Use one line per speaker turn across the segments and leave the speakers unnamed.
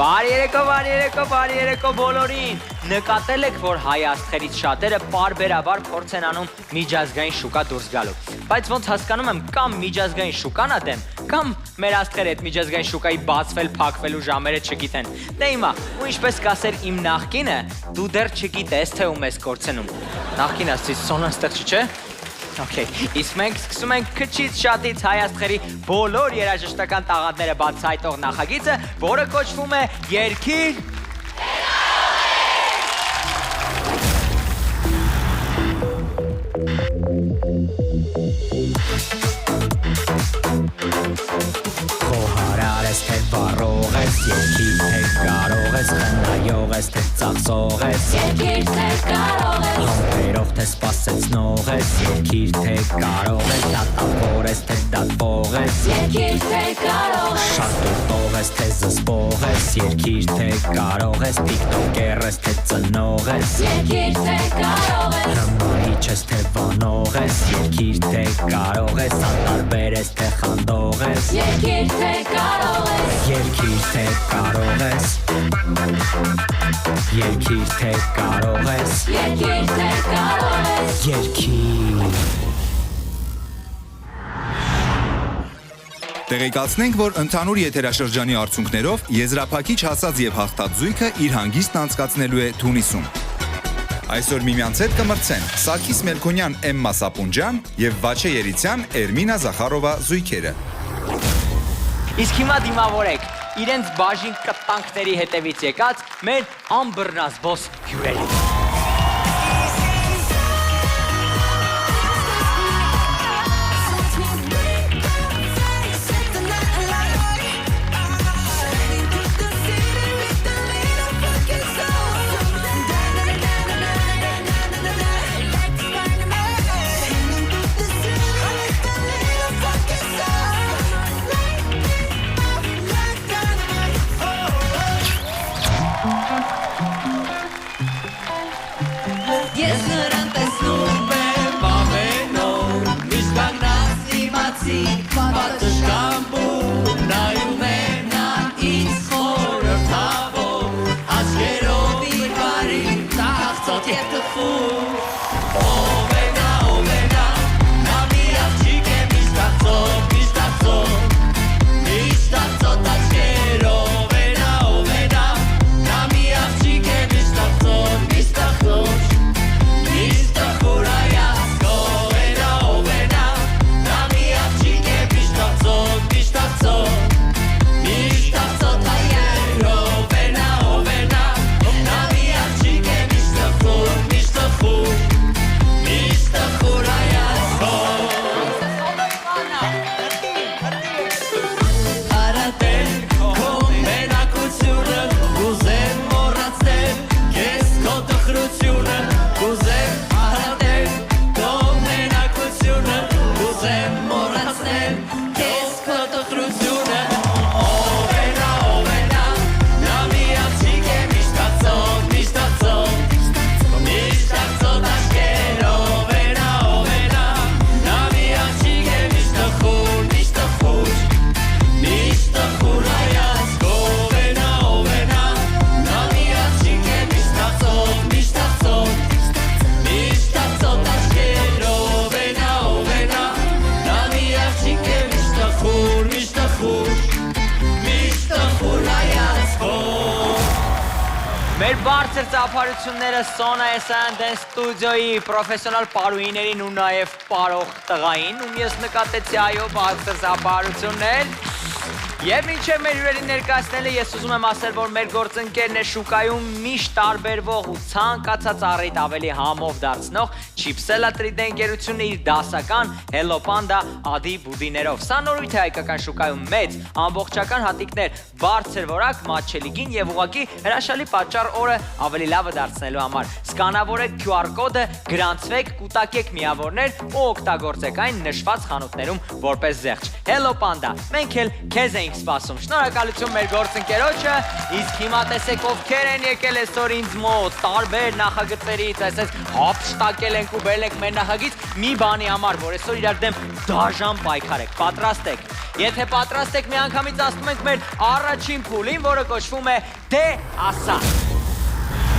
Բարի երեկո բոլորին։ Նկատել եք, որ հայ աստղերից շատերը պարբերաբար փորձ են անում միջազգային շուկա դուրս գալու։ Բայց ոնց հասկանում եմ, կամ միջազգային շուկան ա դեմ, կամ մեր աստղերը այդ միջազգային շուկայի բացվել, փակվելու ժամերը չգիտեն։ Դե հիմա, ու ինչպես կասեր իմ նախկինը, դու դեռ չգիտես, թե ում ես կորցնում։ Նախկին ասցից Սոնան ստեղծի, չէ։ Okay, իսկ մենք սկսում ենք քչից շատից հայ աստղերի բոլոր երաժշտական տաղանդները բացահայտող նախագիծը, որը կոչվում է Երգիր
Խոհարար ես, թե վառող ես, երգիր թե կարող ես, խնայող ես, թե ծախսող ես,
Երգիր թե կարող ես,
համբերող թե սպասեցնող ես, երգիր թե կարող ես, դատավոր ես, թե դատվող ես,
Երգիր թե կարող ես,
շատ ուտող ես, թե զսպող ես, երգիր թե կարող ես, տիկտոկեր ես, թե ծնող ես,
Երգիր թե կարող ես,
հրմայիչ ես, թե վանող ես, երգիր թե կարող ես, անտարբեր ես, թե խանդող ես,
Երգիր թե կարող ես,
երգիր թե կարող ես, երգիր թե կարող ես,
Երգիր թե կարող ես,
երգիր
Տեղեկացնենք, որ ընդհանուր եթերաշրջանի արդյունքներով եզրափակիչ հասած եւ հաղթած զույգը իր հանգիստն անցկացնելու է Թունիսում։ Այսօր միմյանց հետ կմրցեն Սարգիս Մելքոնյան, Էմմա Սապունջյան եւ Վաչե Երիցյան, Էրմինա Զախարովա զույգերը։
Իսկ հիմա դիմավորեք իրենց բաժին կտանքների հետևից եկած մեր անբռնազբոս հյուրերին։
Ես նրան տեսնում եմ ամենօր, միշտ կանգնած իմացի, պատշգամբում նայում է նա ինձ խորհրդավոր, աչքերով իր բարին ծաղծոտ և տխուր, ով է նա, նա մի աղջիկ է միշտ ծաղծոտ, միշտ ծաղծոտ աչքերով է նա, նա մի աղջիկ է միշտ ծաղծոտ, Մեր բարձր ծափարությունները Սոնա Էսանդեն ստուդիոյի պրոֆեսիոնալ պարուհիներին ու նաև պարող տղային, ում ես նկատեցի այո բարձր ծափարություններ Եվ մինչև մեր հյուրերին ներկայացնելը ես ուզում եմ ասել, որ մեր գործընկերն է շուկայում միշտ տարբերվող ու ցանկացած առիթ ավելի համով դարձնող Chipsela 3D ընկերությունը իր դասական Hello Panda ադի բուդիներով։ Սա նորույթ է հայկական շուկայում մեծ, ամբողջական հատիկներ, բարձր որակ, մատչելի գին եւ ուղղակի հրաշալի պատճառ օրը ավելի լավը դարձնելու համար։ Սկանավորեք QR կոդը, գրանցվեք, կուտակեք միավորներ ու օգտագործեք այն նշված խանութներում որպես զեղչ։ Hello Panda, մենք էլ քեզ ենք
էինք սպասում։ Շնորհակալություն մեր գործընկերոջը, իսկ հիմա տեսեք ովքեր են եկել այսօր ինձ մոտ, տարբեր նախագծերից, այսպես հապշտակել ենք ու բերել ենք մեր նախագիծ մի բանի համար, որ այսօր իրար դեմ դաժան պայքարեք, պատրաստ եք։ Եթե պատրաստ եք, միանգամից ասում ենք մեր առաջին փուլին, որը կոչվում է «Դե ասա»։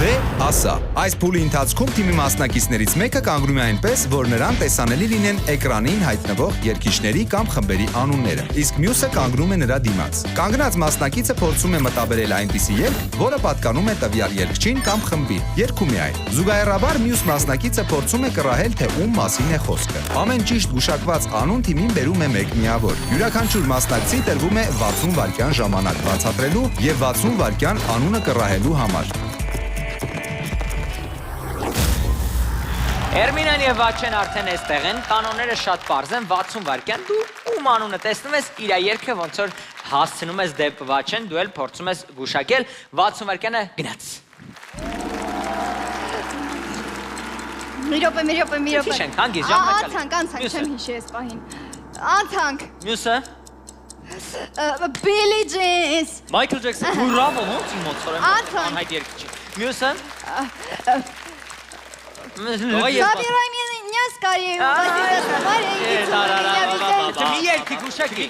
Դե ասա։ Այս փուլի ընթացքում թիմի մասնակիցներից մեկը կանգնում է այնպես, որ նրան տեսանելի լինեն էկրանին հայտնվող երգիչների կամ խմբերի անունները, իսկ մյուսը կանգնում է նրա դիմաց։ Կանգնած մասնակիցը փորձում է մտաբերել այնպիսի երգ, որը պատկանում է տվյալ երգչին կամ խմբին։ Երգում է այն։ Զուգահեռաբար մյուս մասնակիցը փորձում է կռահել, թե ում մասին է խոսքը։ Ամեն ճիշտ գուշակված անուն թիմին բերում է մեկ միավոր։ Յուրաքանչյուր մասնակցի տրվում է 60 վայրկյան ժամանակ բացատրելու եւ 60 վայրկյան անունը կռահելու համար։
Էրմինան եւ Վաչեն արդեն այստեղ են, կանոնները շատ պարզ են, 60 վայրկյան, դու ում անունը տեսնում ես, իր երգը ոնց որ հասցնում ես դեպ Վաչեն, դու էլ փորձում ես գուշակել, 60 վայրկյանը գնաց։
Մի րոպե։
Քիչ ենք, հանգիստ, ժամանակալի։
Անցանք, չեմ հիշի այս պահին։ Անցանք։
Մյուսը։
Billie Jeans։
Michael Jackson, բրավո, ոնց իմ մոտ սորեմ անհայտ երգիչ։ Մյուսը։
Սաբի Ռայմինյաս կարի։
Մի երգի գուշակի։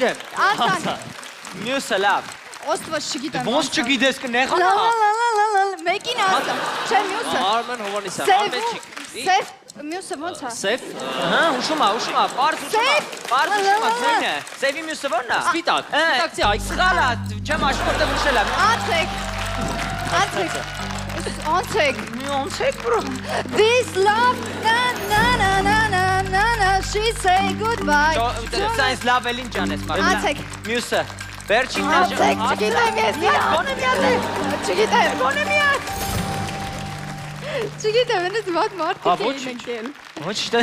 Անցանք։
Մյուսը լավ։
Ոստված չգիտեմ։
Ոնց չգիտես կնեղանա։
Մեկին ասա։ Չէ, մյուսը։
Արմեն Հովանեսյան, Արմենչիկ։
Սեֆ, մյուսը ոնց է։
Սեֆ։ Հա, ուշումա, պարզ ուշումա։ Պարզ ուշումա, գույնը։ Սեվի մյուսը ո՞րն է։ Սպիտակ։ Սպիտակցի այ սխալա, չեմ աշխատել ուշել եմ։
Անցեք։
Անցեք, բրո։
This love, na, she say goodbye.
Սայնս լավ էլ ինչ անես, մարդ։
Անցեք։
Մյուսը։ Վերջին
Անցեք, չգիտեմ ես։
Գոնե մի հատ։
Չգիտեմ։
Գոնե մի հատ։
Չգիտեմ, այնս վատ մարդիկ էին եկել։
Ոչ թե։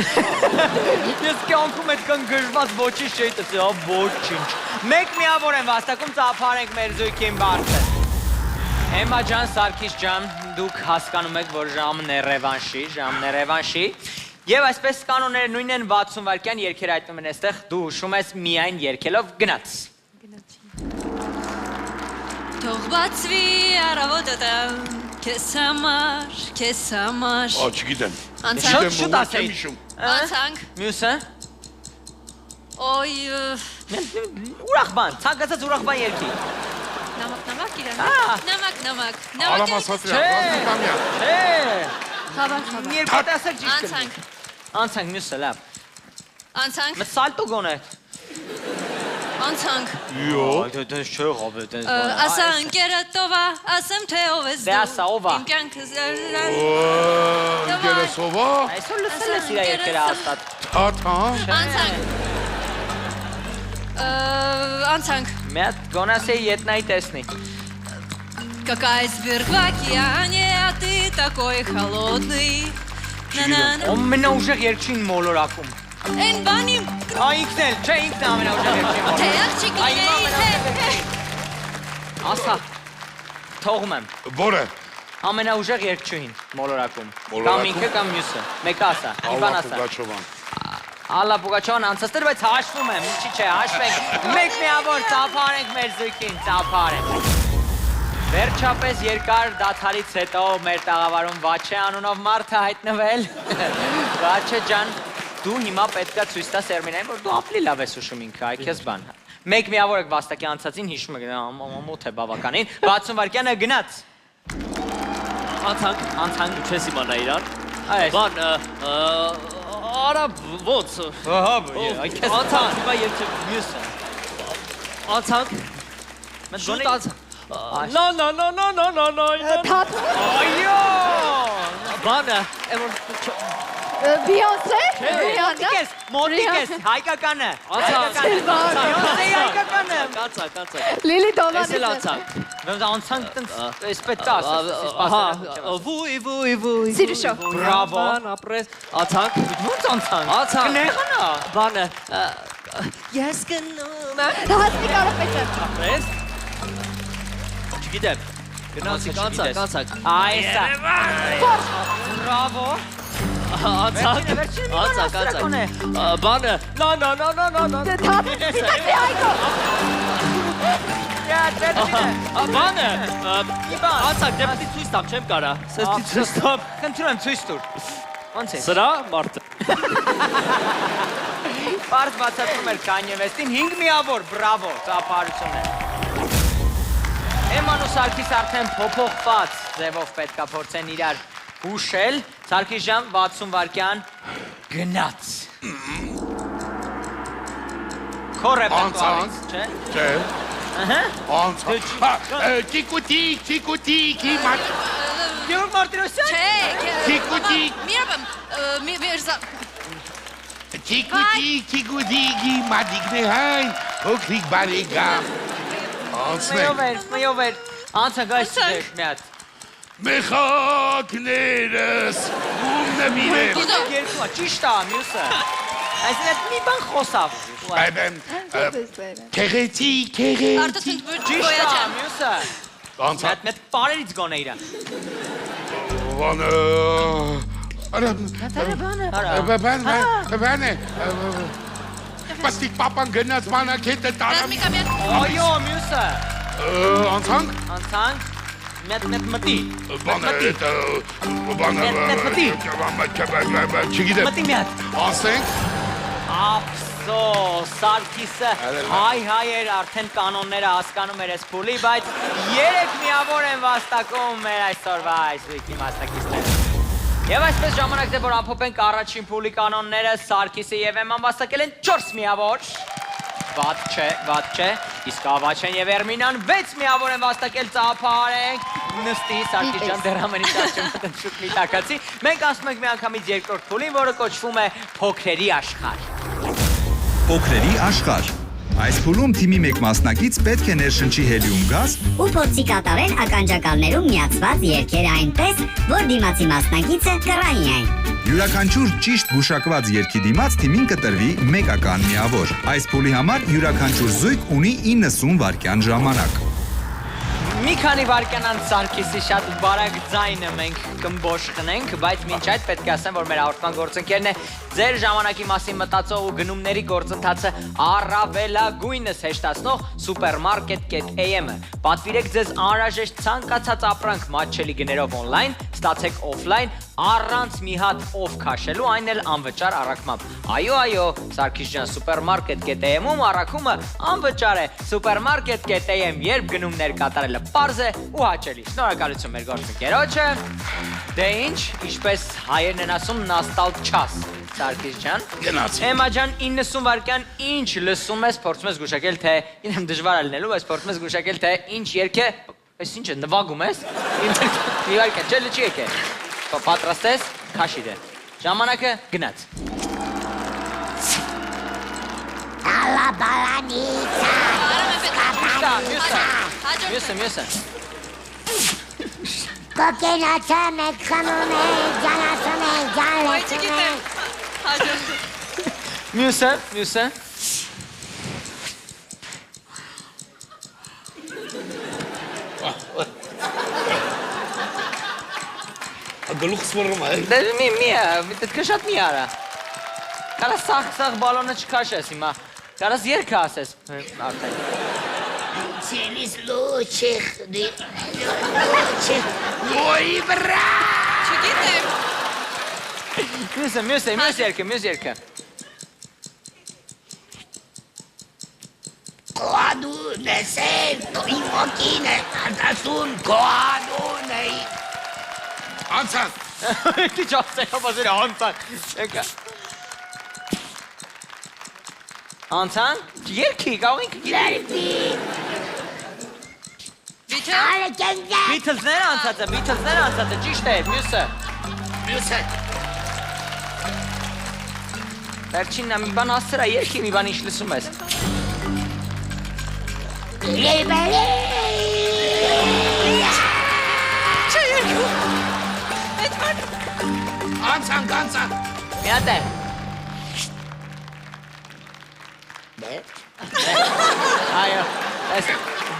Ես կյանքում այդքան գժված ոչինչ չէի տեսել, ոչինչ։ Մեկ միավոր եմ վաստակում, ծափարենք մեր զույգին բարձր։ Էմմա ջան, Սարգիս ջան, դուք հասկանում եք, որ ժամն է ռևանշի։ Եվ այսպես կանոնները նույնն են 60 վայրկյան երգեր այդտեղ են այստեղ, դու հուշում ես միայն երգելով գնաց։
Թող բացվի առավոտը, քեզ համար։
Չգիտեմ։
Անցանք։
Շուտ ասեի։
Անցանք։
Մյուսը։
Ոյ,
Ուրախ բան, ցանկացած ուրախ բան երգի։
նամակ իրան։ Նամակ։
Արամասացրի,
Չէ։
Ռազմիկամյան։
Չէ։
Խաբար։
Երկու տեսակ ճիշտ
Անցանք։
Անցանք մյուսը լավ։
Անցանք։
Մտ սալտո գոնե։
Անցանք։
Դե չէ, ղաբե, դե։
Ասա ընկերդ ով է, ասեմ թե ով ես
Դե ասա, ով է։
Իմ կյանքը
Գերեսովա։
Այսօր լսել ես իր երկերը հաստատ։
Թաթան։
Անցանք։
Մի հատ գոնասեի ետնայի տեսնի։
Какая сверх в океане, а ты такой холодный.
Ամենաուժեղ երկչին մոլորակում։
Են բանիմ
Ինքն էլ, չէ, ինքն է ամենաուժեղ երկչին
Թե
մոլորակում։
աղջիկին
Այն ամենաուժեղ
էի
Ասա, թողում եմ,
Որը։
ամենաուժեղ երկչուհին մոլորակում։ Կամ
Մոլորակում։
ինքը կամ մյուսը, մեկը ասա, մի բան ասա։
Պուգաչովան։
Ալլա Պուգաչովան անցածներ, բայց հաշվում եմ, ինչի՞ չէ, հաշվենք, մեկ միավոր ծափարենք մեր զույգին, ծափարենք։ Վերջապես երկար դադարից հետո մեր տաղավարում Վաչե անունով մարդը հայտնվել։ Վաչե ջան, դու հիմա պետքա ցույց տաս Էրմինային, որ դու ավելի լավ ես հուշում ինքը, այ քեզ բան։ Մեկ միավոր եք վաստակի անցածին հիշում եք, մոտ է բավականին, 60 վայրկյանը գնաց։ Անցանք, դու չես իմանա իրան։ Այս։ Բան, արա ոնց։ Ահա, այ քեզ անցանք, հիմա երկու մյուսը։ Անցանք։ Շուտ անցանք։ No.
Թաթ։
Այո։ Բանը,
Բիոնսե։
Մոտիկես, հայկականը։ Բիոնսեի հայկականը։ Կացա։
Լիլի Դովանից։
Անցանք տենց, այս պետք է ասես։ Վույ։
Սիրուշո։
Բրավո։ Անցանք։ Ոնց անցանք։ Կնեղանա։ Բանը։ Ես գնում եմ։
Հասնի կարող պետք է։
Չգիտեմ։ Գնացի։ Այսա։ Բրավո։ Անցանք։ Բանը։ No.
Թաթ։ Սիտակի հայկո։
Բանը,
Անցանք դեպի ցույց տամ, չեմ կարա։
Խնդրում եմ ցույց տուր։ Ոնց է։
Սրա մարդը։
Պարզ բացատրում էր Kanye West-ին 5 միավոր, բրավո, ծափարություններ։ Էման ու Սարգիս արդեն փոփոխված ձևով պետքա փորձեն իրար հուշել։ Սարգիս ջան 60 վայրկյան գնաց։ Քո ռեպերտուարից, չէ։
Չէ։
Ահա։
Անցանք։ Տիկուտիկ, իմաչ։
Գյուրգ Մարտիրոսյան։
Չէ,
Տիկուտիկ,
Միրաբեմ, Միրզա,
տիկուտիկ, իմադիկն է հայն, հոգրիկ բարեկամ։ Անցնենք։
Մյով էր, անցանք այս դեպք մի հատ։
Մեխակներս, ում նվիրեմ։
Երկու, ճիշտ է, մյուսը։ Այսինքն մի բան խոսավ։
Քեղեցիկ։
արտասունդ
Ճիշտ է,
բոյաջան։
մյուսը։
Անցանք։
Մեծ պարերից գոնե իրա։
Բանը։ Բանը։ Պաստիկ պապան գնաց բանակետը տարամ։
Ռազմիկամյան,
Այո, մյուսը։
Անցանք։
Անցանք։ Մեծ մտի։
Բանը, չգիտեմ։
Մտի մի հատ։
Ասենք։
Ափսոս, Սարգիսը հայ էր արդեն կանոնները հասկանում էր այս փուլի, բայց 3 միավոր են վաստակում մեր այսօրվա այս ուիկի մասնակիցները։ Եվ այսպես ժամանակ դե որ ամփոփենք առաջին փուլի կանոնները, Սարգիսը եւ Էման վաստակել են 4 միավոր։ Վատ չէ, իսկ Ավաչեն եւ Էրմինան 6 միավոր են վաստակել, ծափարենք, նստի Սարգիս ջան դեռ ամենից աչքին շուտ մի տակացի։ Մենք ասում ենք միանգամից երկրորդ փուլին, որը կոչվում է Փոքրերի աշխարհ։
Փոքրերի աշխարհ։ Այս փուլում թիմի մեկ մասնակից պետք է ներշնչի հելիում գազ
ու փորձի կատարել ականջակալներում միացված երգերը այնպես, որ դիմացի մասնակիցը կռայի այն։
Յուրաքանչյուր ճիշտ գուշակված երգի դիմաց թիմին կտրվի մեկական միավոր։ Այս փուլի համար յուրաքանչյուր զույգ ունի 90 վայրկյան ժամանակ։
Մի քանի վայրկյան անց Սարգիսի շատ բարակ ձայնը մենք կմբոշխնենք, բայց մինչ այդ պետք է ասեմ, որ մեր հաղորդման գործընկերն է ձեր ժամանակի մասին մտածող ու գնումների գործընթացը առավելագույնս հեշտացնող Supermarket.am-ը։ Պատվիրեք ձեզ անհրաժեշտ ցանկացած ապրանք մատչելի գներով օնլայն, ստացեք օֆլայն առանց մի հատ օֆ քաշելու, այն էլ անվճար առաքմամբ։ Այո, Սարգիս ջան, Supermarket.am-ում առաքումը անվճար է։ Supermarket.am, երբ գնումներ կատարելը պարզ է ու հաճելի։ Շնորհակալություն մեր գործընկերոջը։ Դե ինչ, ինչպես հայերն են ասում, նաստալ չաս, Սարգիս ջան։
Գնաց։
Էմա ջան, 90 վայրկյան ինչ լսում ես, փորձում ես գուշակել, թե ինձ դժվար է լինելու, բայց փորձում ես գուշակել, թե ինչ երգ է, այս ինչ է, նվագում ես։ Մի վայրկյան, չէ, լճի եկե։ Պատրաստ ես, քաշի դե։ Ժամանակը գնաց։ Մյուսը։
Կոկենացա մեկ խմում է, ջանասում է, ջանլեցում է։
Մյուսը։
Գլուխ սպորում է։
Դե դե շատ մի արա։ Կարաս սաղ բալոնը չքաշես հիմա։ Կարաս երգը ասես արդեն։
Ցելիս լոչեղ,
Ոյ վրա։
չգիտեմ,
Մյուս երգը։
կոադուն է սեր, իմ ոգին է, արտասուն կոադուն է։
Անցանք։
Քիչ ասել, բազեր անցան։ Եկա։ Անցան։ Երգի, կարող ենք
Լերպի,
Վիթը,
ալը կենգա։
Beatles-ները անցած է, ճիշտ է, մյուսը։ Վերջինն մի բան ասրա, երգի մի բան ինչ լսում ես։
Լիբերի։
չէ երկու,
Անցանք։
Մի հատ է։ Այո, այս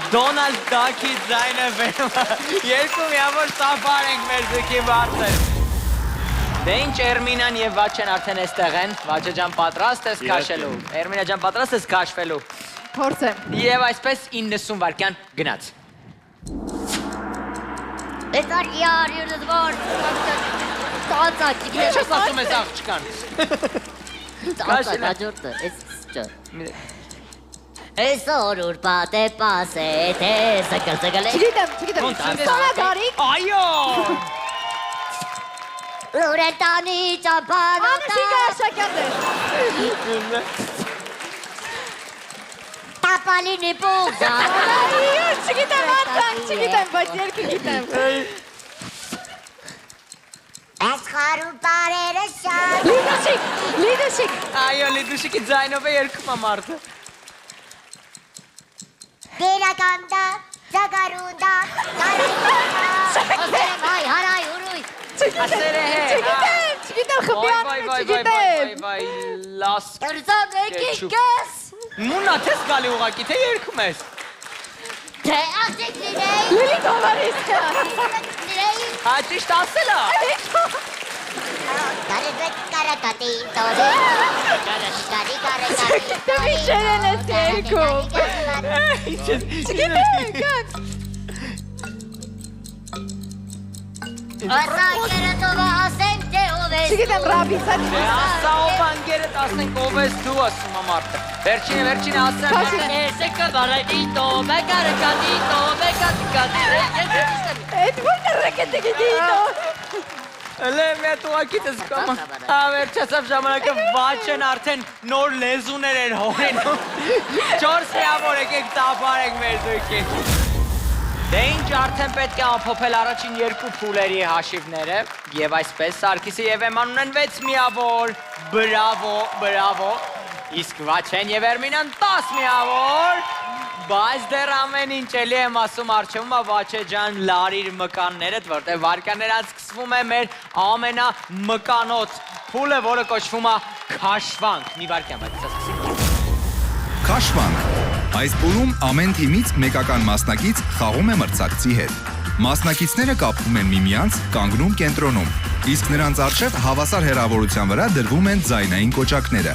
Դոնալդ Դաքի ձայնը վերում է, երկու միավոր ծափար ենք մեր զույգի բարձր։ Դե ինչ Էրմինան և Վաչեն արդեն էստեղ են, Վաչե ջան պատրաստ ես քաշելու, Էրմինա ջան պատրաստ ես քաշվելու։
փորձեմ։
Եվ այսպես 90 վայրկյան գնաց։
Էսար յարյուրդ որ ծածակ
Ինչ ես ասում ես աղջկան։
ծածակ հաջորդը Այսօր ուրբաթ է պասե թե սկլ
Չգիտեմ, Սոնա Գարիկ։
Այո։
Ուրետանի ճապանոտ
Անուշիկա Աշակյանը։
Տապալինի պուղզա
Չգիտեմ, անցանք, չգիտեմ, բայց երկը գիտեմ։
Աշխարհում բարերը շատ
Լիդուշիկ։
Այո, Լիդուշիկի ձայնով է երգում ամարտը։
Բերականդա, ճագարունդա, կարայնդա Հայ, հարայ, ուրույ
Ասեր է
Չգիտեմ, խբյանը, չգիտեմ։
Վայ, լաս
Ուրզան եկի կես
Մունա թես գալի ուղակի, թե երգում ես։
Թե աղջիկ լինեի
Լիլի Դովարիսկա։
Հա, ճիշտ ասել է։
Կարեզեք կարակատի տորի Կարի
Դե միջերեն ես երկում։ Չգիտեմ, կան։
Ասա կերետովը ասենք թե ով ես
Չգիտեմ, ռաբիցա
Դե ասա ով անգերդ ասենք ով ես դու ասում ամարտը։ Վերջինը ասեմ։
Էսեկը բարայնիտո, մեկարեկատիտո, մեկատիկատիտո։
Էդ ո՞րն է ռեկետը գիտիտո։
Լե մետ ուղակի տես կոմ։ Վերջացավ ժամանակը վաչեն արդեն նոր լեզուներ են հորինում։ 4 միավոր եկեք տապարեք մեր զույգին։ Դե ինչ արդեն պետք է ամփոփել առաջին երկու փուլերի հաշիվները եւ այսպես Սարգիսը եւ Էման ունեն 6 միավոր։ Բրավո։ Իսկ Վաչեն եւ Էրմինան 10 միավոր։ Բայց դեռ ամեն ինչ էլի եմ ասում առջևում Վաչե ջան լարիր մկաններդ, որտեղ վարկաներած սկսվում է մեր ամենամկանոտ փուլը, որը կոչվում է քաշվանք։ Մի վարքյան բայց սկսենք։
Քաշվանք։ Այս փուլում ամեն թիմից մեկական մասնակից խաղում է մրցակցի հետ։ Մասնակիցները կապվում են միմյանց, կանգնում կենտրոնում, իսկ նրանց առջև հավասար հեռավորության վրա դրվում են ձայնային կոճակները։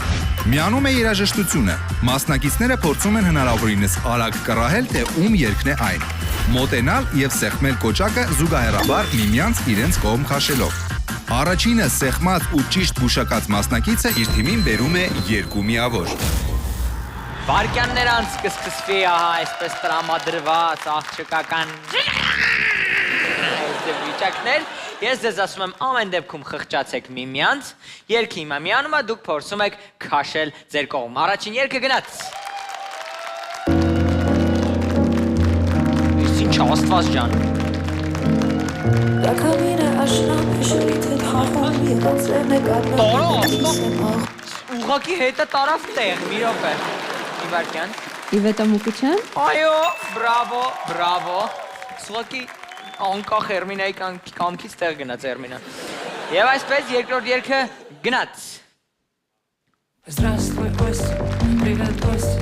Միանում է երաժշտությունը։ Մասնակիցները փորձում են հնարավորինս արագ կռահել, թե ում երգն է այն։ Մոտենալ եւ սեղմել կոճակը զուգահեռաբար միմյանց իրենց կողմ քաշելով։ Առաջինը սեղմած ու ճիշտ գուշակած մասնակիցը իր թիմին բերում է 2 միավոր։
Վարկյաններանց կսկսվի ահա այսպես տրամադրված աղջկական վիճակներ։ Ես ձեզ ասում եմ ամեն դեպքում խղճացեք միմյանց, երգը հիմա միանում է, դուք փորձում եք քաշել ձեր կողմ։ Առաջին երգը գնաց։ Ինչ աստված ջան։ Ուղղակի հետը տարավ տեղ, մի րոպե։ Իվարկյան։
Իվետա Մուկուչյան։
Այո, բրավո։ Սուղակի անկախ Էրմինայի կամքից տեղ գնաց Էրմինը։ Եվ այսպես երկրորդ երգը գնաց։
Здравствуй, Ость, привет, Ость.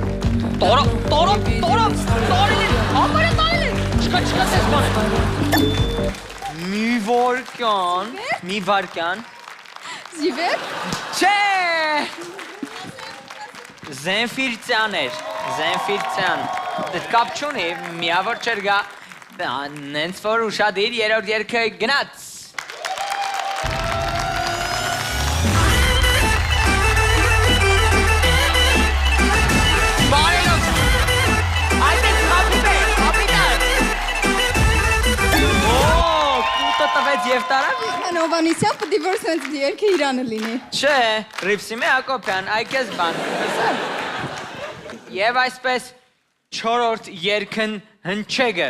Տարիլին, չկա տես բանը։ Մի վարկյան։
Զիվեր։
Չէ։ Զենֆիրցյան էր, Զենֆիրցյան։ Դետ կապ չունի, միավոր չեր գա, նենց որ ուշադիր երորդ երգը գնաց։ Բարելով, այդպես հապիտ է, հապիտար։ Կուտը տվեց և տարավ։
Հովանիսյան պտի որ սենց երկը իրանը լինի։
Չէ, Ռիվսիմե Հակոբյան, այքես բան, և այսպես չորորդ երկն հնչեգը։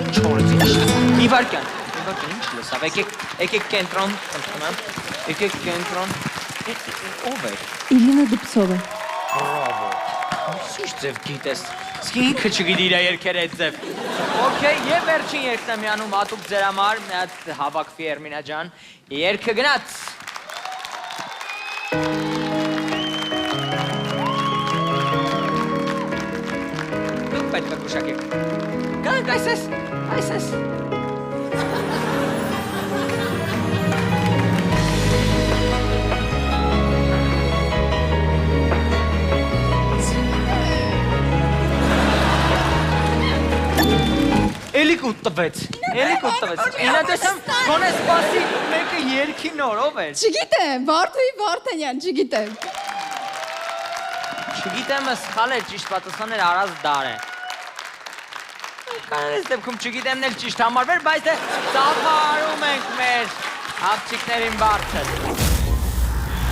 Ինչ օրդ ինչ, մի վարկյան, ինչ լսավ, եկեք կենտրոն, եկեք կենտրոն, ով էր։
Իլինա Դուպսովը։
Բրավո, ինչ ձև գիտես, իսկ ինքը չգիտ իրա երկեր այդ ձև։ Okay, և վերջին երկն է միանում հատուկ ձեր համար, մի հատ հավաքվի Էրմինա ջան, երկը գնաց։ Դուք պետք է գուշակեք։ Գանք այսես։ Էլի կուտվեց։ Ինա դեսեմ գոնե սպասի մեկը երկի նորով էր։
Չգիտեմ, Վարդուհի Վարդանյան, չգիտեմ։
Չգիտեմ, սխալ է, ճիշտ պատասխանն էր Արազ Դար է։ Կանանես դեպքում չգիտեմն էլ ճիշտ համարվեր, բայց դե ծափարում ենք մեր աղջիկներին բարձր։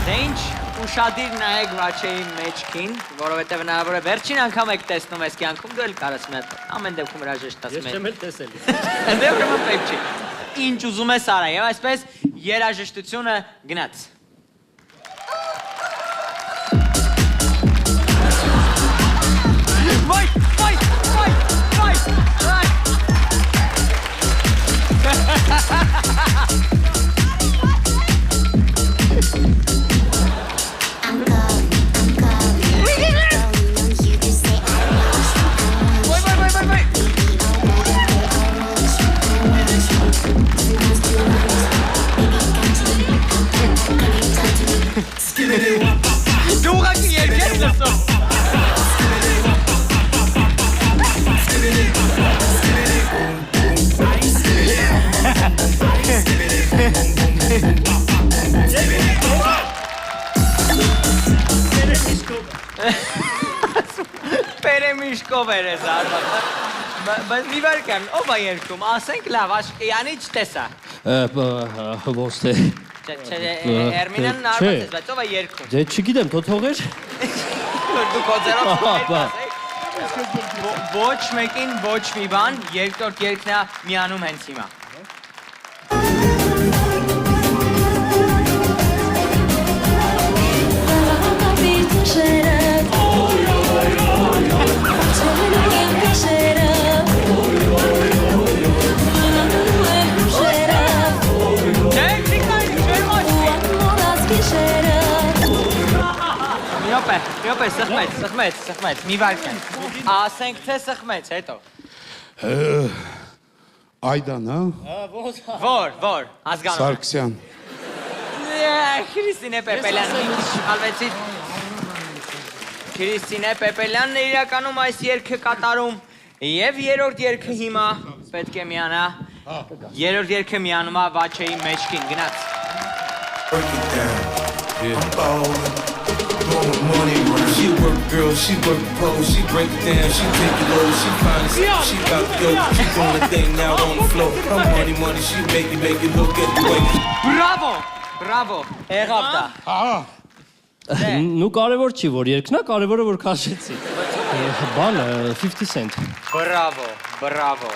Դե ինչ, ուշադիր նայեք Վաչեի մեջքին, որովհետև հնարավոր է վերջին անգամ եք տեսնում այս կյանքում, դու էլ կարաս մի հատ ամեն դեպքում հրաժեշտ ասում
Ես չեմ էլ տեսել։
Դե ուրեմն պետք չի։ Ինչ ուզում ես արա, եւ այսպես երաժշտությունը գնաց։ Դու ուղղակի երկեր լսում։ Պերեմիշկով էր ես արված։ Բայց մի վարկան, ով է երկում, ասենք լավ, յանի չտեսա։
Ոնց թե։
Էրմինան արված ես, բայց ով է երկում։
Դե չգիտեմ, թողեր։
Դու կոծերով ոչ մեկին ոչ մի բան, երկրորդ երկն է միանում հենց հիմա։ Միոպե, սխմեց, մի վարկան։ Ասենք թե սխմեց, հետո։
Այդան, հա։
Որ, ազգանում։
Սարգսյան։
Քրիստինե Պեպելյանն է իրականում այս երգը կատարում և երրորդ երգը հիմա պետք է միանա։ Երրորդ երգը միանում է Վաչեի մեջքին, գնաց։
She work girl, she work pole, she break it down, she take it low, she find it, she got the dope, she doing the thing now on the floor. Her money, she make it look at the way.
Bravo, եղավ դա։
Նու կարևոր չի, որ երկնա, կարևորը որ քաշեցի։ Բանը 50 cent։
Bravo։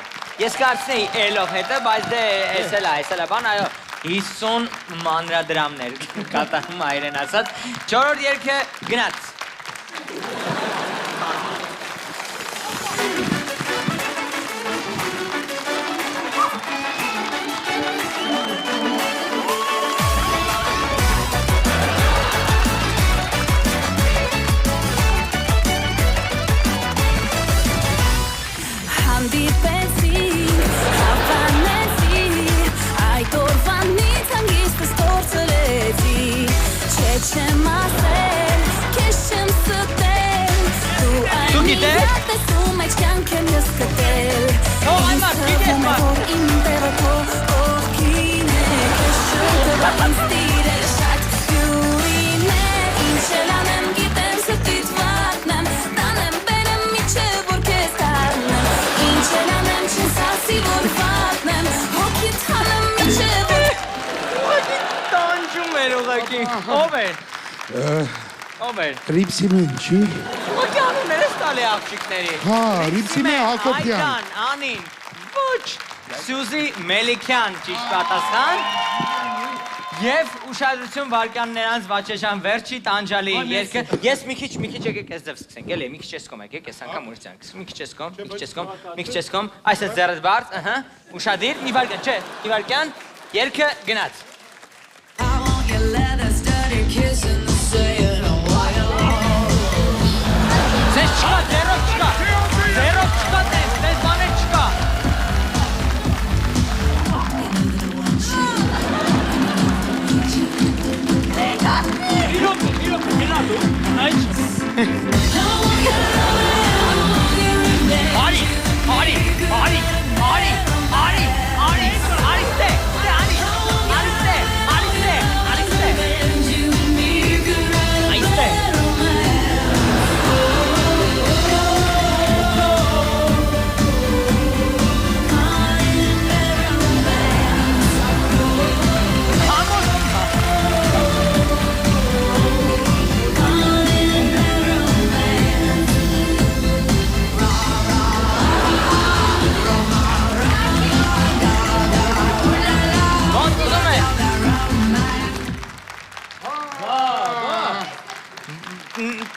Ես կարծնեի էլով հետը, բայց դե էս էլ է բան, այո, 50 մանրադրամներ կատարում այրեն ասած։ Չորրորդ երգը գնաց։ Ով էր։
Ռիպսիմեն, չի։
Ո՞քի անուններ ես տալի աղջիկների։
Հա, Ռիպսիմեն Հակոբյան։
Այդան, Անին, ոչ, Սյուզի Մելիքյան, ճիշտ պատասխան։ Եվ ուշադրություն վարկան նրանց Վաչեժան վերջի տանջալի երկը։ Ես մի քիչ եկեք ես ձև սկսենք, էլի, մի քիչ ես կոմ եկեք, ես անգամ ուրցանք։ Մի քիչ ես կոմ, այս է ձեռդ բարձ, ուշադիր, մի վարկան, չէ, մի վարկան, երկը գնաց։ Ձեզ չկա, ձերով չկա, ձեզ բաներ չկա։ Արի,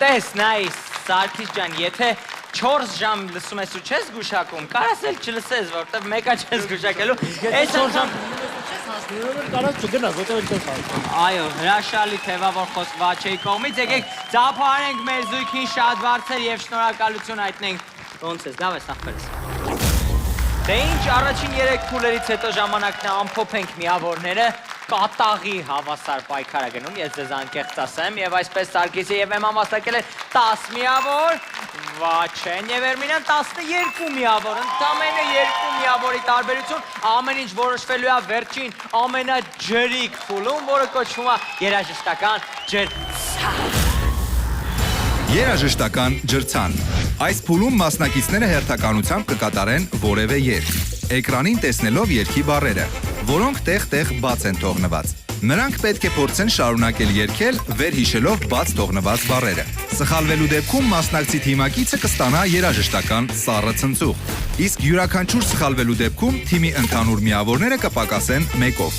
Տես, նայ, Սարգիս ջան, եթե 4 ժամ լսում ես ու չես գուշակում, կարաս էլ չլսես, որտեվ մեկա չես գուշակելու։ Այս 4 ժամ
Կարաս չգնաս, որտեղ չես հասնում։
Այո, հրաշալի թևավոր խոսք Վաչեի կողմից, եկեք ծափարենք մեր զույգին շատ բարձր եւ շնորհակալություն հայտնենք։ Ոնց ես, լավ ես, ախպերս։ Դե ինչ, առաջին 3 փուլերից հետո ժամանակն է ամփոփենք միավորները, կատաղի հավասար պայքար է գնում, ես ձեզ անկեղծ ասեմ, եւ այսպես Սարգիսը եւ Էմման վաստակել են 10 միավոր, Վաչեն եւ Էրմինան 12 միավոր, ընդամենը 2 միավորի տարբերություն, ամեն ինչ որոշվելու է վերջին ամենաջրիկ փուլում, որը կոչվում է երաժշտական ջրցան։
Երաժշտական ջրցան։ Այս փուլում մասնակիցները հերթականությամբ կկատարեն որևէ երգ, էկրանին տեսնելով երգի բառերը, որոնք տեղ-տեղ բաց են թողնված։ Նրանք պետք է փորձեն շարունակել երգել, վերհիշելով բաց թողնված բառերը։ Սխալվելու դեպքում մասնակցի թիմակիցը կստանա երաժշտական սառը ցնցուղ, իսկ յուրաքանչյուր սխալվելու դեպքում թիմի ընդհանուր միավորները կպակասեն 1-ով։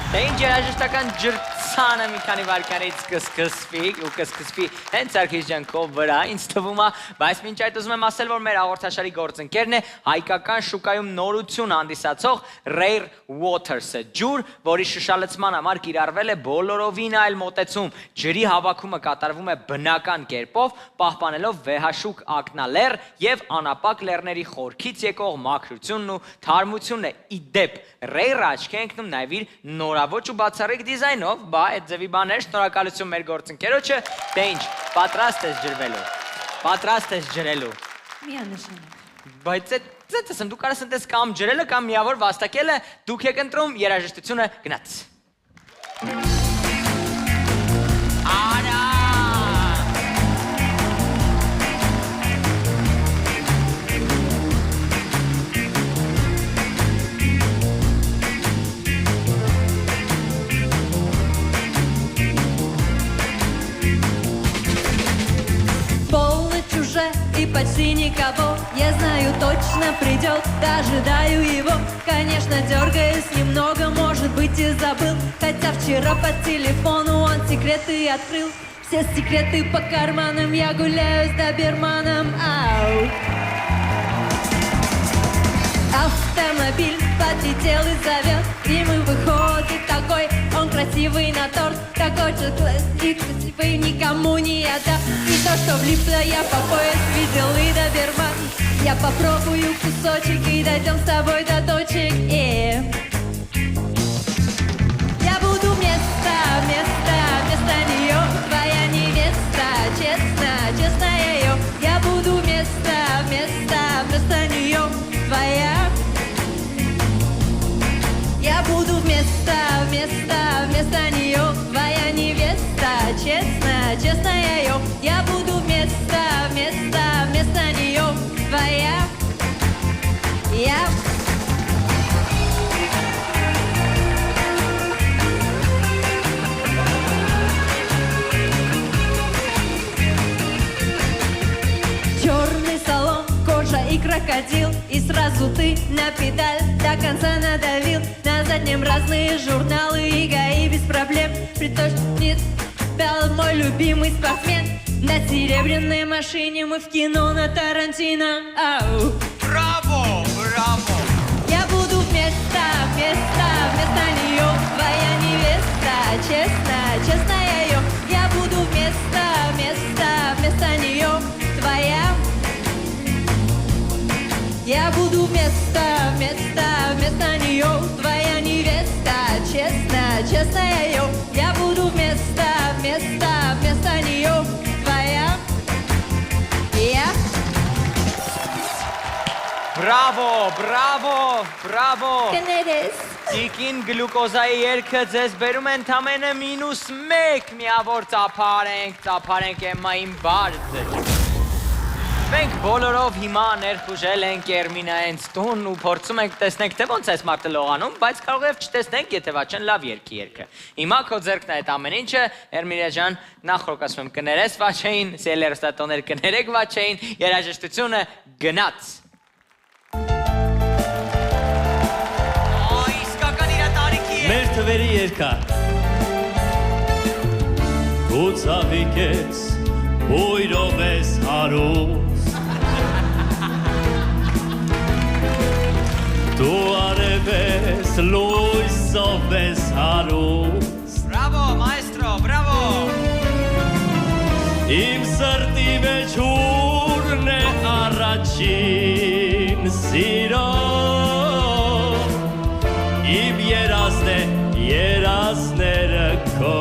Դե ինչ երաժշտական ջրցանը մի քանի վարքյանից կսկսվի հենց Սարգիս ջան քո վրա, ինձ թվում է, բայց մինչ այդ ուզում եմ ասել, որ մեր հաղորդաշարի գործընկերն է հայկական շուկայում նորություն հանդիսացող Rare Waters-ը, ջուր, որի շշալցման համար կիրառվել է բոլորովին այլ մոտեցում։ Ջրի հավաքումը կատարվում է բնական կերպով, պահպանելով վեհաշուկ ակնալեռ եւ անապակ լեռների խորքից եկող մաքրությունն ու թարմությունը։ Ի դեպ, Rare-ը աչքի է ընկնում նաեւ իր նորաոճ ու բացառիկ դիզայնով, բա այդ ձևի բաներ, շնորհակալություն մեր գործընկերոջը, դե ինչ, պատրաստ ես ջրվելու, պատրաստ ես ջրելու։
Միանշանակ։
Բայց այդ ասեմ, դու կարաս ընտես կամ ջրելը, կամ միավոր վաստակելը, դուք եք ընտրում երաժշտությունը գնաց։ Արա!
Полночь уже и почти никого. Я знаю, точно придет, ожидаю его. Конечно, дергаюсь немного, может быть, и забыл. Хотя вчера по телефону он секреты открыл. Все секреты по карманам, я гуляю с доберманом. Ау. Автомобиль подлетел и зовет, и мы выходит такой, он красивый на торт, такой же красивый, никому не отдам. И то, что влипла я по пояс, видел и доберман. Я попробую кусочек и дойдем с тобой до точек. Я буду вместо нее, твоя невеста, честно, честно ее. Я буду вместо нее, твоя. Я буду вместо нее, твоя невеста, честно, честно ее. Я буду вместо нее, твоя. Я. Черный салон, кожа и крокодил. И сразу ты на педаль до конца надавил. На заднем разные журналы и ГАИ без проблем. При том, что не спал мой любимый спортсмен. На серебряной машине мы в кино на Тарантино. Ау.
Браво, браво!
Я буду вместо нее, твоя невеста, честно, честно ее. Я буду вместо нее, твоя. Я буду вместо нее, твоя невеста, честно, честно ее. Я буду вместо нее, твоя. Я.
Բրավո, բրավո, բրավո։
Կներես։
Տիկին գլուկոզայի երգը ձեզ բերում են ընդամենը -1 միավոր ծափարենք Էմմային բարձր։ Մենք բոլորով հիմա ներխուժել ենք Էրմինայենց տուն ու փորձում ենք տեսնենք, թե ոնց է այս մարդը լողանում, բայց կարող է չտեսնենք, եթե Վաչեն լավ երգի երգը։ Հիմա քո ձեռքն է այդ ամեն ինչը, Էրմինա ջան, նախորդ ասում եմ կներես Վաչեին, սելերստատոներ կներեք Վաչեին, երաժշտությունը գնաց։
Մեր թվերի երկա։ դու ցավիկ ես, բույրով ես հարուստ, դու արև ես, լույսով ես հարուստ,
Bravo, maestro, bravo.
իմ սրտի մեջ ուրն է առաջին սիրո, իմ երազն է երազները քո,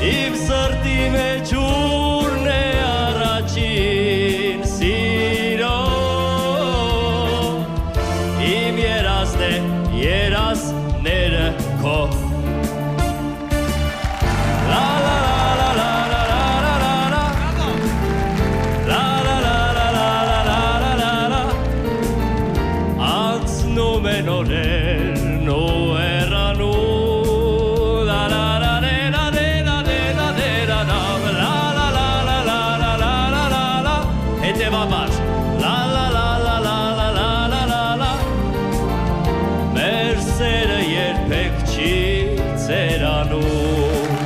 իմ սրտի մեջ ուրն է առաջին սիրո, իմ երազն է երազները քո. La la la la la la la la la. La la la la la la la la la la. Անցնում են օրերն ու հեռանում. La la la la la la la la la la. La la la la la la la la la la. Հետևաբար. La la la la la la la la la la. Մեր սերը երբեք չի ծերանում.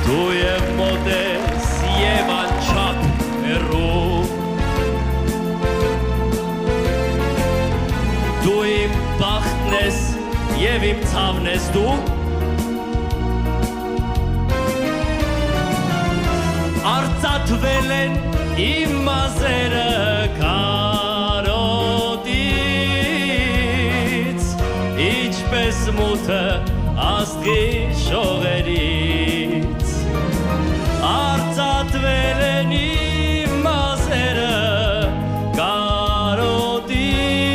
Դու և մոտ ես և անչափ հեռու, դու իմ բախտն ես և իմ ցավն ես դու, արծաթվել են իմ մազերը կարոտից, ինչպես մութը աստղի շողերից, արծաթվել են իմ մազերը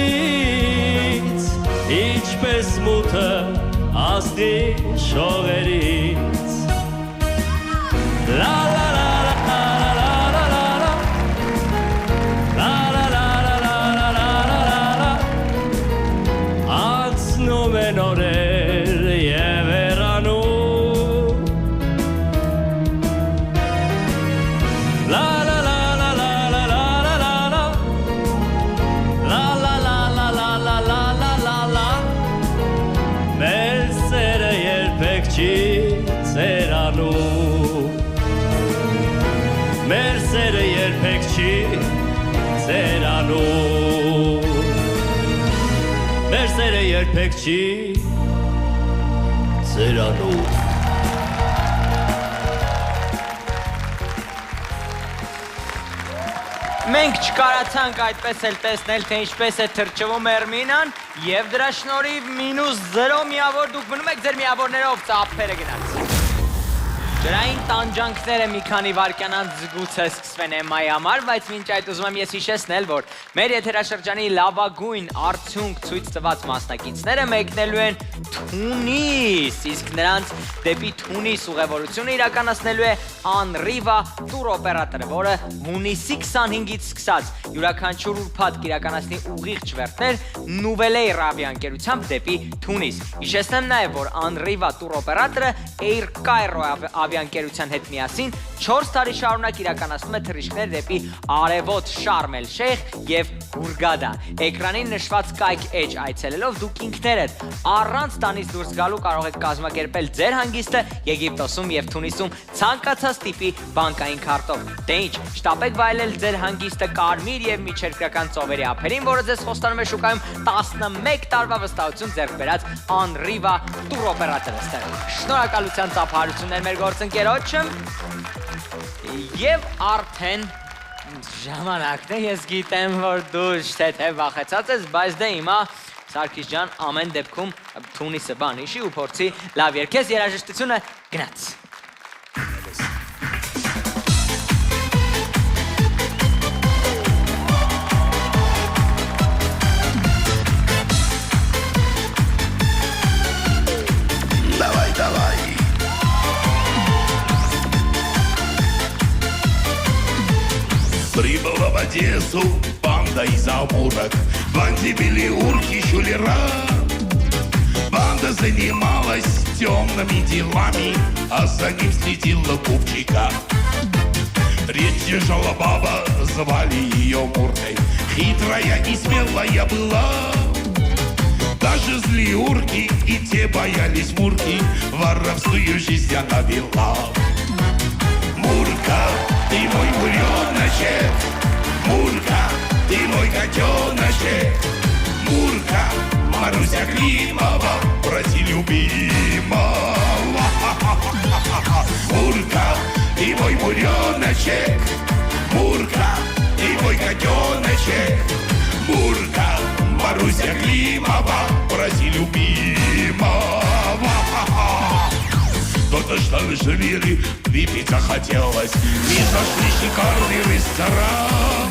կարոտից, ինչպես մութը աստղի շողերից. La la la la la la la la la. La la la la la la la la la la. Անցնում են օրեր և հեռանում. La la la la la la la la la la. La la la la la la la la la la. Մեր սերը երբեք չի ծերանում. Մեր սերը երբեք չի ծերանում. Մեր սերը երբեք չի ծերանում.
Մենք չկարացանք այդպես էլ տեսնել, թե ինչպես է թրջվում Էրմինան և դրա շնորհիվ -0 միավոր դուք մնում եք ձեր միավորներով ծափերը գնաց։ Ջրային տանջանքները մի քանի վայրկյան անց զգուցե սկսվեն Էմմայի համար, բայց մինչ այդ ուզում եմ ես հիշեցնել, որ մեր եթերաշրջանի լավագույն արդյունք ցույց տված մասնակիցները մեկնելու են Թունիս, իսկ նրանց դեպի Թունիս ուղևորությունը իրականացնելու է Անրիվա տուրօպերատորը, որը հունիսի 25-ից սկսած յուրաքանչյուր ուրբաթ կիրականացնի ուղիղ չվերթներ Նուվելեյր ավիաընկերությամբ դեպի Թունիս։ Հիշեցնեմ նաև, որ Անրիվա տուրօպերատորը Air Cairo ավիաընկերության հետ միասին 4 տարի շարունակ իրականացնում է թռիչքներ դեպի Արևոտ Շարմ էլ Շեյխ և Հուրգադա։ Էկրանին նշված կայք էջ այցելելով դուք ինքներդ առանց տանից դուրս գալու կարող եք կազմակերպել ձեր հանգիստը Եգիպտոսում և Թունիսում ցանկացած տիպի բանկային քարտով։ Դե ինչ, շտապեք վայելել ձեր հանգիստը կարմիր և միջերկրական ծովերի ափերին, որը ձեզ խոստանում է շուկայում 11 տարվա վստահություն ձեռք բերած Անրիվա տուրօպերատորը ստեղծել։ Շնորհակալության ծափահարություններ մեր գործընկերոջը և արդեն ժամանակն է, ես գիտեմ, որ դու թե վախեցած ես, բայց դե հիմա Սարգիս ջան ամեն դեպքում Թունիսը բան հիշի ու փորձի լավ երգես, երաժշտությունը գնաց։
Давай, давай. Прибыла в Одессу банда из Амурок. В банде были урки, шулера. Банда занималась темными делами, а за ним следила Купчика. Речь держала баба, звали ее Муркой. Хитрая и смелая была. Даже злые урки и те боялись Мурки, воровскую жизнь она вела. Мурка, ты мой буреночек, Мурка, ты мой котеночек, Мурка, Маруся Климова, проси любимого. Мурка, ты мой буреночек, Мурка, ты мой котеночек, Мурка, Маруся Климова, проси любимого. То-то что жрели, выпить захотелось, и зашли шикарный ресторан.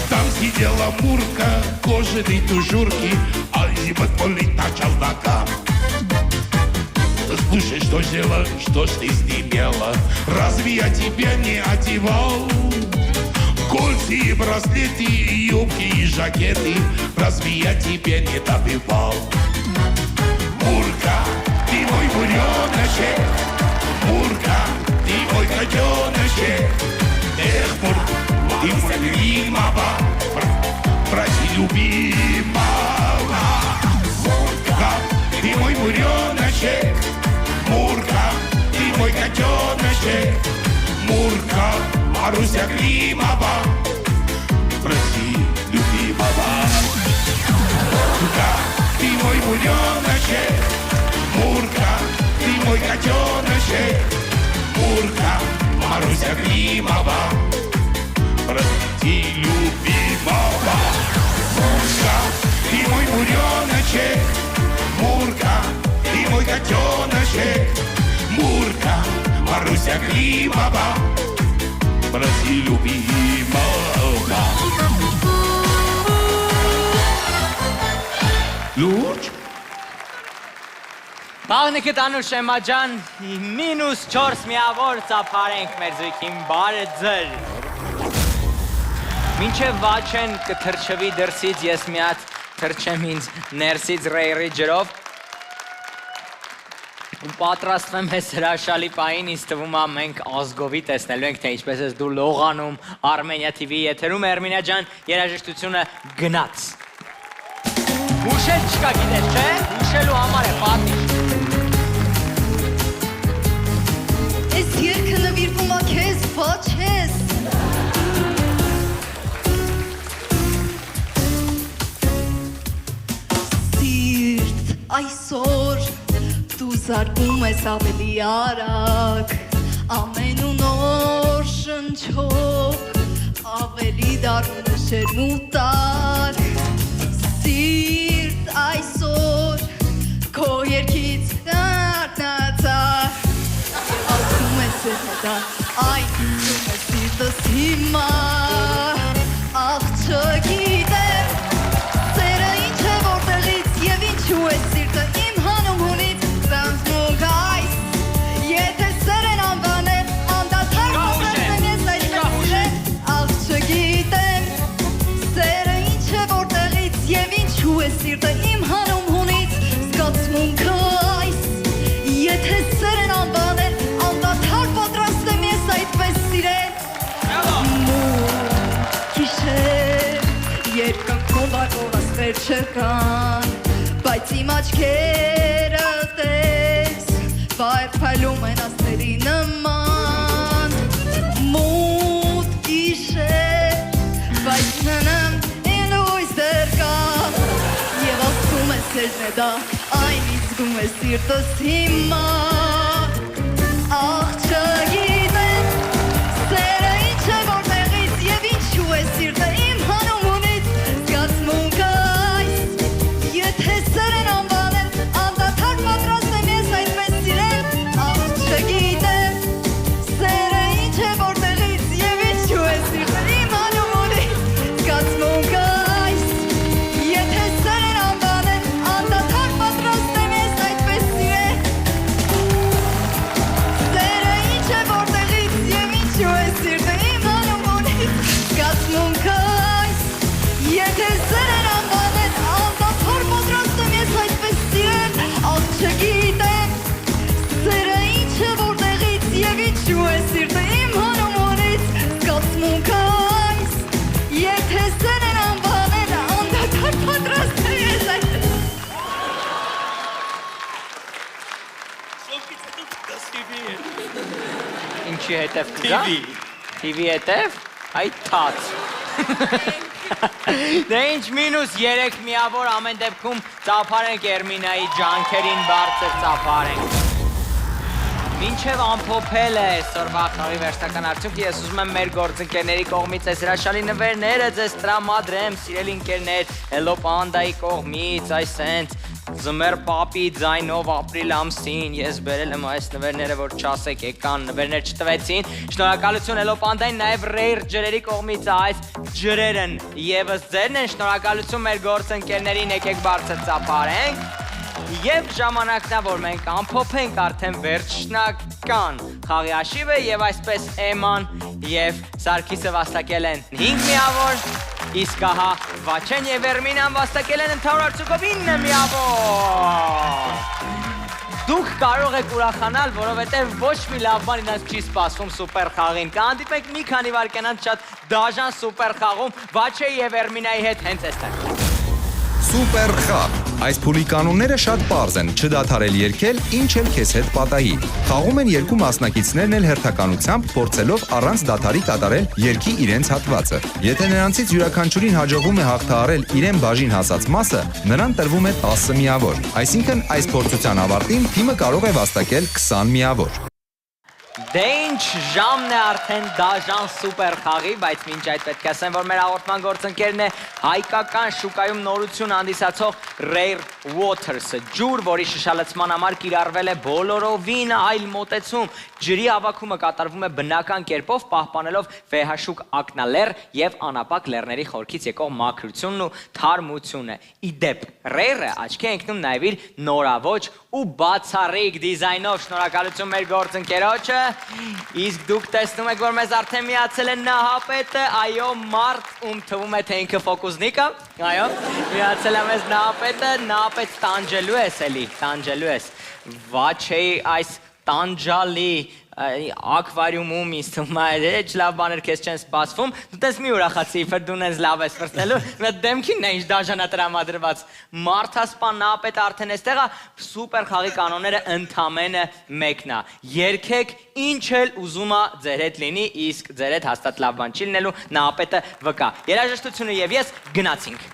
Там сидела Мурка, кожаной тужурки, а зимот молить начал нога. Слушай, что сделала, что ж ты сделала? Разве я тебя не одевал? Кольца и браслеты, и юбки и жакеты, разве я тебя не добивал? Мурка, ты мой буреночек, Мурка, ты мой котеночек, эх, Мурка, ты мой любимого, проси любимого. Мурка, ты мой буреночек, Мурка, ты мой котеночек, Мурка, Маруся Климова, проси любимого. Мурка, ты мой буреночек, Мурка, ты мой котеночек, Мурка, Маруся Климова, проси любимого. Мурка, ты мой буреночек, Мурка, ты мой котеночек, Мурка, Маруся Климова, проси любимого. Լուրջ
Բաղնիկը տանու Շեմա ջան, -4 միավոր ծափարենք մեր զույգին բարը ձր։ Մինչև վաչեն կթրջվի դրսից, ես մի հատ թրջեմ ինձ ներսից ռեյրի ջրով ու պատրաստվեմ ես հրաշալի պահին, ինձ թվում է մենք ազգովի տեսնելու ենք, թե ինչպես ես դու լողանում Armenia TV եթերում, Էրմինա ջան, երաժշտությունը գնաց։ Ուշել չկա գիտես, չէ? Ուշելու համար է պատիժ։
Ես երկը նվիրվում ա քեզ, փաչես։ Սիրտ այսօր դու զարգում ես ավելի արագ, ամեն ու նոր շնչով ավելի դառնում ես շերմուտակ։ Սիրտ այսօր քո երկից դառնացար, ասում ես դա, այն ինձում ես սիրտս հիմա, աղ չգիտեմ, սերը ինչ է որտեղից և ինչու է սիրտը իմ հանում հունից, ծանձնուկ այս, եթե սեր են անվանել, անդադար խոսեմ ես այդպես սիրել, աղ չգիտեմ, սերը ինչ է որտեղից և ինչու է սիրտը իմ հանում հունից, զգացմունքը այս, եթե սեր են անվանել, անդադար պատրաստ եմ ես այդպես սիրել, գիշեր, երկնքում վարկորասվեր չկան, բայց իմ աչքերը տես, վայրփայլում են աստերի նման, մութ գիշեր, բայց ննամ են լույս դեր կա, և ասում է սերն է դա, այն ինձ զգում է սիրտս հիմա, աղ չգիտեմ, սերը ինչ է որտեղից և ինչու է սիրտը իմ հանում ունից, զգացմունքը այս, եթե սեր են անվանել, անդադար պատրաստ եմ ես այդպես սիրել, աղ չգիտեմ, սերը ինչ է որտեղից և ինչու է սիրտը իմ հանում ունից, զգացմունքը այս, եթե սեր են անվանել, անդադար պատրաստ եմ ես այդպես սիրել,
հետև կգա։ TV հետև։ Այ թաց։ Դե ինչ մինուս 3 միավոր ամեն դեպքում ծափարենք Էրմինայի ջանքերին բարձր ծափարենք։ Մինչև ամփոփել է այսօրվա խաղի վերջնական արդյունքը, ես ուզում եմ մեր գործընկերների կողմից այս հրաշալի նվերները ձեզ տրամադրեմ, սիրելի ընկերներ, Hello Panda-ի կողմից, այսենց Զմեր պապի ձայնով ապրիլ ամսին ես բերել եմ այս նվերները, որ չասեք եկան, նվերներ չտվեցին։ Շնորհակալություն Hello Panda-ին, նաև Rare ջրերի կողմից այս ջրերն եւս ձերն են, շնորհակալություն մեր գործընկերներին, եկեք բարձր ծափարենք։ Եվ ժամանակն է, որ մենք ամփոփենք արդեն վերջնական խաղի հաշիվը եւ այսպես Էման եւ Սարգիսը վաստակել են 5 միավոր, իսկ ահա Վաչեն եւ Էրմինան վաստակել են ընդհանուր արդյունքով 9 միավոր։ Դուք կարող եք ուրախանալ, որովհետև ոչ մի լավ բան ինձ չի սպասվում սուպեր խաղին։ Կհանդիպենք մի քանի վայրկյանից շատ դաժան սուպեր խաղում Վաչեի եւ Էրմինայի հետ հենց այստեղ։
Սուպեր խաղ։ Այս փուլի կանոնները շատ պարզ են, չդադարել երգել, ինչ էլ քեզ հետ պատահի։ Խաղում են երկու մասնակիցներն էլ հերթականությամբ փորձելով առանց դադարի կատարել երգի իրենց հատվածը։ Եթե նրանցից յուրաքանչյուրին հաջողվում է հաղթահարել իրեն բաժին հասած մասը, նրան տրվում է 10 միավոր։ Այսինքն այս փորձության ավարտին թիմը կարող է վաստակել 20 միավոր։
Դե ինչ ժամն է արդեն դաժան սուպեր խաղի, բայց մինչ այդ պետք է ասեմ, որ մեր հաղորդման գործընկերն է հայկական շուկայում նորություն հանդիսացող Rare Waters-ը, ջուր, որի շշալցման համար կիրառվել է բոլորովին այլ մոտեցում։ Ջրի հավաքումը կատարվում է բնական կերպով, պահպանելով վեհաշուկ ակնալեռ եւ անապակ լեռների խորքից եկող մաքրությունն ու թարմությունը։ Իդեպ, Rare-ը աչքի է ընկնում նաեւ իր նորավոճ ու բացառիկ դիզայնով, շնորհակալություն մեր գործընկերոջը։ Իսկ դուք տեսնում եք, որ մեզ արդեն միացել է Նահապետը, այո, մարդ, ում թվում է, թե ինքը ֆոկուսնիկ է, այո, միացել է մեզ Նահապետը, Նահապետ տանջելու ես էլի, տանջելու ես, Վաչեի այս տանջալի ակվարիումում ինձ թվում է, էջ լավ բաներ քեզ չեն սպասվում, դու տես մի ուրախացի, իբր դու նենց լավ ես վրտնելու, մեր դեմքինն է ինչ դաժանա տրամադրված, մարդասպան Նահապետը արդեն էստեղ է, սուպեր խաղի կանոնները ընդամենը մեկն է, երգեք ինչ էլ ուզում է ձեր հետ լինի, իսկ ձեր հետ հաստատ լավ բան չի լինելու, Նահապետը վկա, երաժշտությունը եւ ես գնացինք։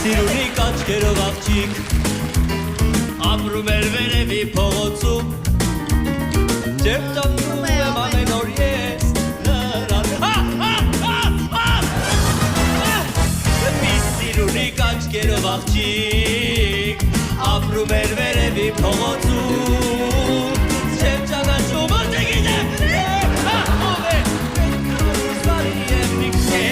Սիրունի կաչկերով աղջիկ ապրում էր վերևի փողոցում Ջև ճամնում եմ ամեն օր ես Մի սիրունի կաչկերով աղջիկ ապրում էր վերևի փողոցում Ջև ճանաչում ոնց է գիտեմ ով է Սարի եմ նիքսե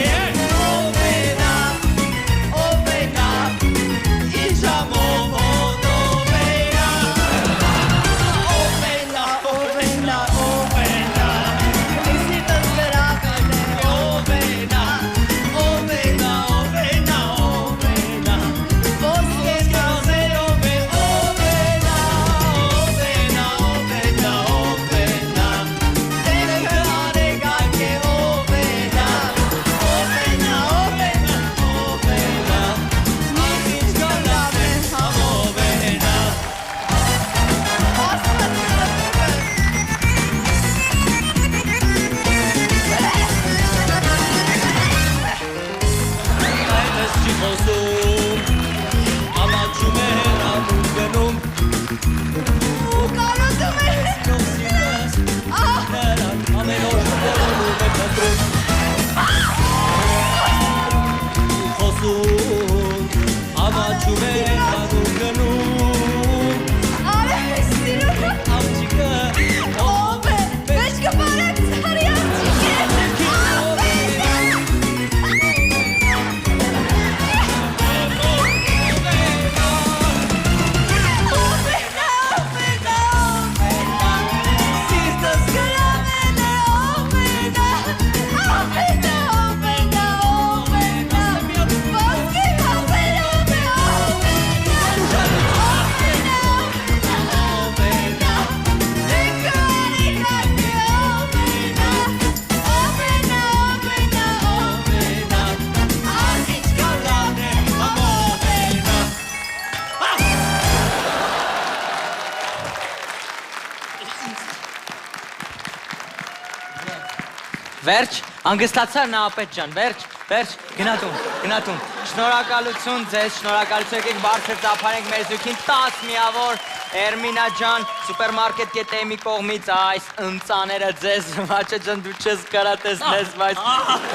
Վերջ, անգստացար Նահապետ ջան, վերջ, գնատուն։ Շնորհակալություն ձեզ, շնորհակալություն եկեք բարձր ծափարենք մեր զույգին 10 միավոր Էրմինա ջան, սուպերմարկետ կետեմի կողմից այս ընծաները ձեզ մաչը ջան դու չես կարա տեսնես, բայց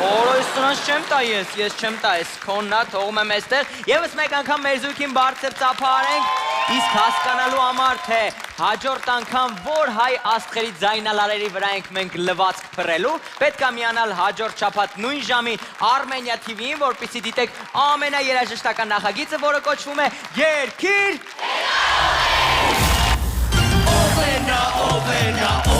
օրոյս սրանց չեմ տա ես չեմ տա, ես քոննա թողում եմ այստեղ, եւս մեկ անգամ մեր զույգին բարձր ծափարենք, իսկ հասկանալու համար թե հաջորդ անգամ որ հայ աստղերի ձայնալարերի վրա ենք մենք լվացք փռելու, պետք է միանալ հաջորդ շաբաթ նույն ժամին Armenia TV-ին, որպեսզի դիտեք ամենաերաժշտական նախագիծը, որը կոչվում է Երկիր
Ovena, ovena,